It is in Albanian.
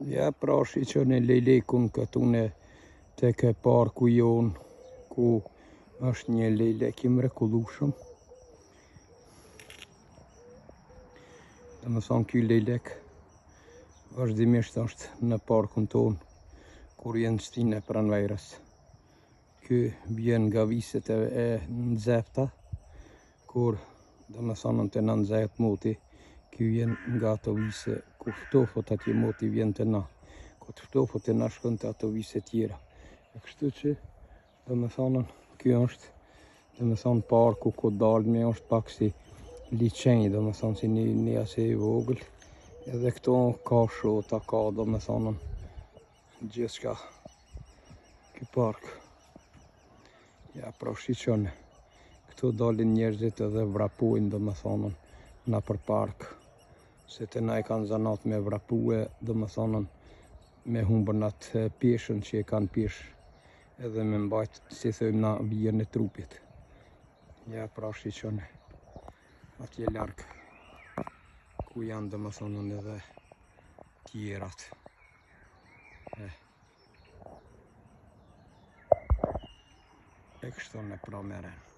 Ja, pra shiqo në lejlekun këtune tek e parku jon, ku është një lejlek i mrekullueshëm. Domethënë ky lejlek vazhdimisht është në parkun ton kur jenë shtinë e pranverës. Ky vjen nga viset e nxehta, kur domethënë të na nxehet moti. Ky vjen nga ato vise ku ftofët atje moti vjen të na. Ku të ftofët e na shkon të ato vise tjera. E kështu që domethënë ky është domethënë parku ku dalmi është pak si liçenj, domethënë si një ase i vogël. Edhe këto ka shota, ka domethënë gjithçka. Ky park. Ja, pra shiqoni. Këtu dalin njerëzit edhe vrapojnë domethënë nëpër park. Se të na i kanë zanat me vrapue, domethënë me humbën atë peshën që e kanë pesh, edhe me mbajt, si thojmë na, vijën e trupit. Ja, pra shiqoni. Atje larg, ku janë domethënë edhe tjerat. E kështu në pra meren.